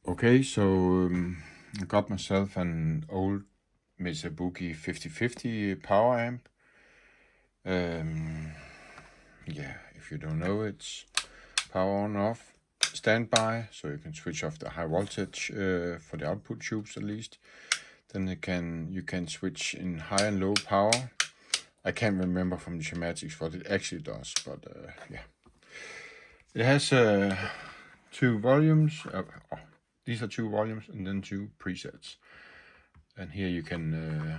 Okay, so I got myself an old Mesa Boogie 5050 power amp. Yeah, if you don't know, it's power on off standby, so you can switch off the high voltage for the output tubes at least. Then you can switch in high and low power. I can't remember from the schematics what it actually does, but yeah. It has two volumes. These are two volumes and then two presets. And here you can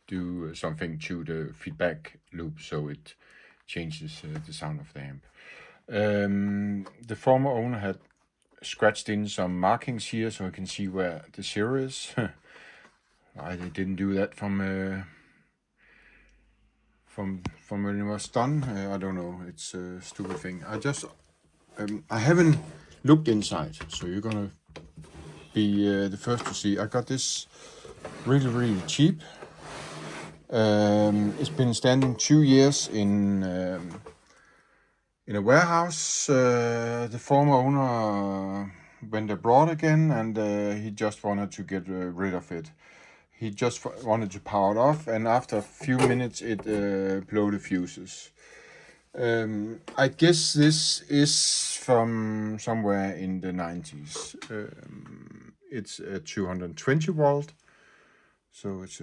do something to the feedback loop, so it changes the sound of the amp. The former owner had scratched in some markings here, so you can see where the zero is. Why they didn't do that from when it was done, I don't know. It's a stupid thing. I haven't looked inside, so you're gonna be the first to see. I got this really cheap. It's been standing 2 years in a warehouse. The former owner went abroad again, and he just wanted to get rid of it. He just wanted to power it off, and after a few minutes it blew the fuses. I guess this is from somewhere in the 90s. It's a 220 volt, so it's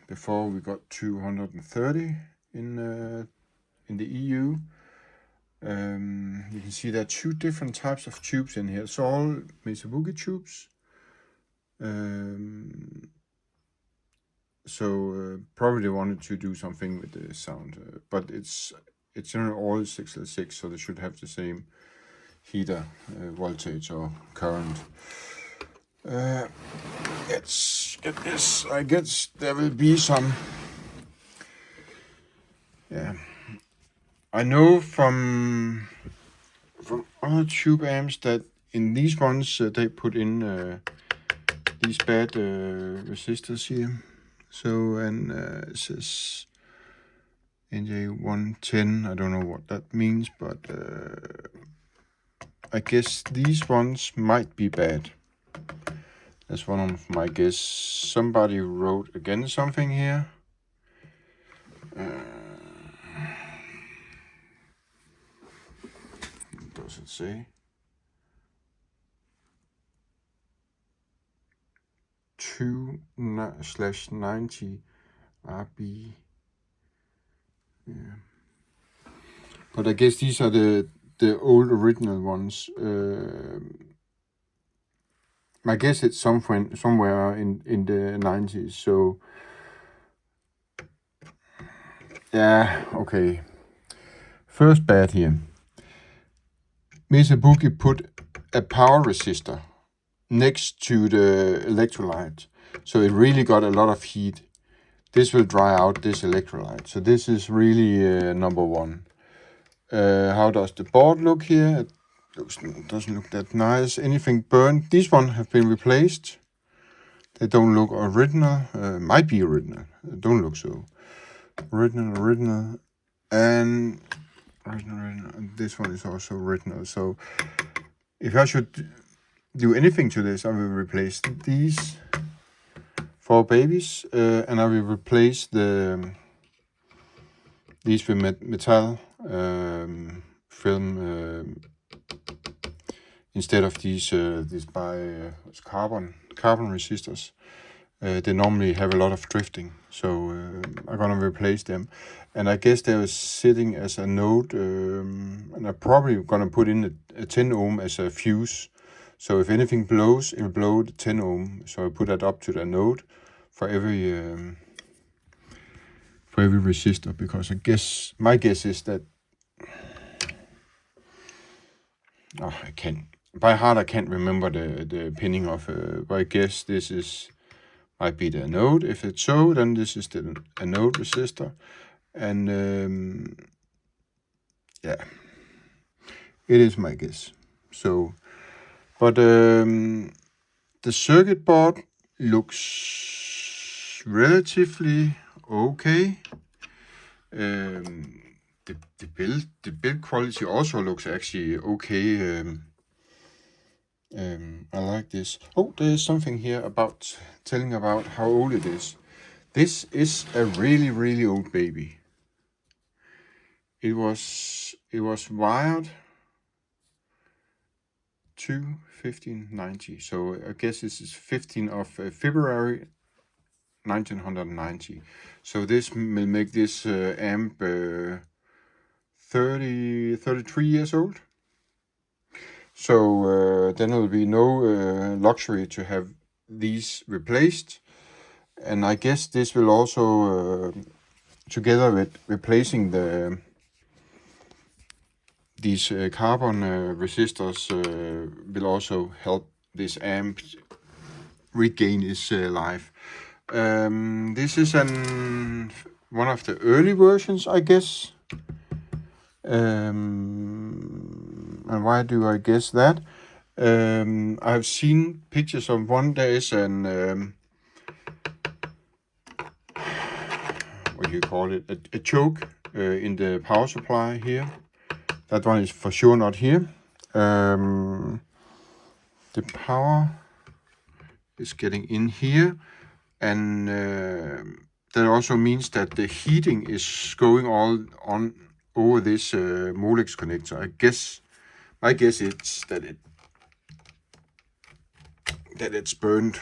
before we got 230 in the EU. You can see there are two different types of tubes in here. It's all Mesa Boogie tubes. So probably they wanted to do something with the sound, but it's in all 606, so they should have the same heater voltage or current. Let's get this. I guess there will be some. Yeah, I know from other tube amps that in these ones they put in these bad resistors here. So, and it says NJ110. I don't know what that means, but I guess these ones might be bad. That's one of my guess. Somebody wrote again something here. What does it say? 2/90 RB. Yeah. But I guess these are the old original ones. I guess it's somewhere in the 90s. So yeah, okay. First bad here. Mesa Boogie put a power resistor next to the electrolyte, so it really got a lot of heat. This will dry out this electrolyte, so this is really number one. How does the board look here? It doesn't look that nice. Anything burned? These ones have been replaced. They don't look original. Might be original. Don't look so. Original, and original. And this one is also original. So if I should do anything to this, I will replace these 4 babies, and I will replace these with metal film instead of these by carbon resistors. They normally have a lot of drifting, so I'm gonna replace them. And I guess they are sitting as a node, and I'm probably gonna put in a 10 ohm as a fuse. So if anything blows, it will blow the 10 ohm. So I put that up to the node for every resistor, because my guess is that I can't by heart. I can't remember the pinning of. But I guess this might be the anode. If it's so, then this is the anode resistor, and yeah, it is my guess. So, but the circuit board looks relatively okay. The build quality also looks actually okay. I like this. Oh, there is something here about telling about how old it is. This is a really, really old baby. It was wired to 1590. So I guess this is 15th of February 1990. So this will make this amp 33 years old. So then there will be no luxury to have these replaced. And I guess this will also, together with replacing these carbon resistors, will also help this amp regain its life. This is one of the early versions, I guess. And why do I guess that? I've seen pictures of one. There is what do you call it? A choke in the power supply here. That one is for sure not here. The power is getting in here, and that also means that the heating is going all on over this Molex connector. My guess is that it's burned.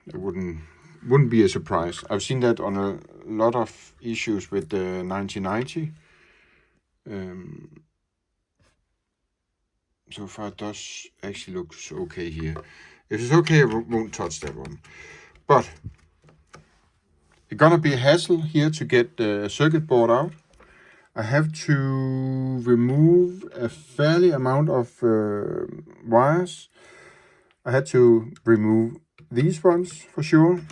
It wouldn't be a surprise. I've seen that on a lot of issues with the 1990. So far it does actually looks okay here. If it's okay, I won't touch that one. But it's gonna be a hassle here to get the circuit board out. I have to remove a fairly amount of wires. I had to remove these ones for sure.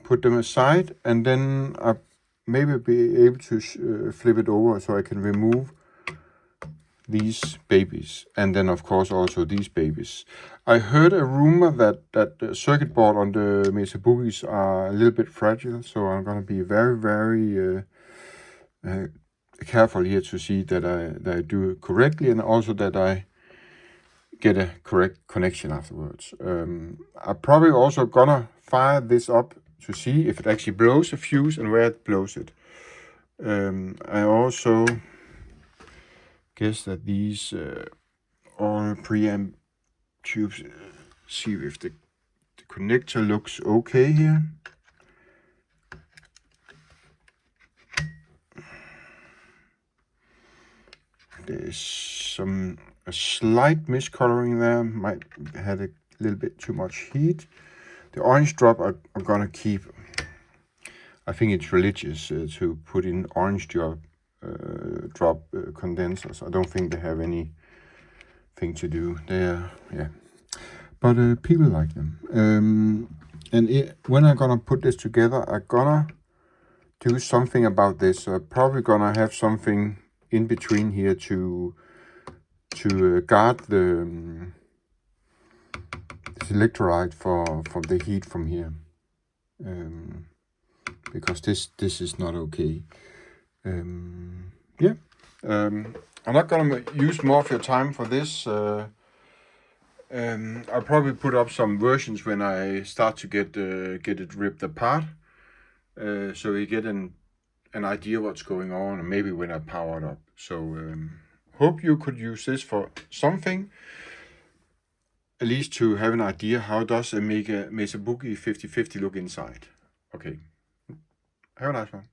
Put them aside, and then I maybe be able to flip it over so I can remove these babies, and then of course also these babies. I heard a rumor that the circuit board on the Mesa Boogies are a little bit fragile, so I'm gonna be very, very careful here to see that I do it correctly, and also that I get a correct connection afterwards. I'm probably also gonna fire this up to see if it actually blows a fuse and where it blows it. I also guess that these all preamp tubes, see if the connector looks okay here. There's a slight miscoloring there, might have a little bit too much heat. The orange drop I'm gonna keep. I think it's religious to put in orange drop condensers. I don't think they have anything to do there. Yeah, but people like them. And when I'm gonna put this together, I'm gonna do something about this. So I'm probably gonna have something in between here to guard the this electrolyte from the heat from here. Because this is not okay. Yeah, I'm not gonna use more of your time for this. I'll probably put up some versions when I start to get it ripped apart, so you get an idea what's going on, and maybe when I power it up. So hope you could use this for something, at least to have an idea how does a Mesa Boogie 5050 look inside. Okay. Have a nice one.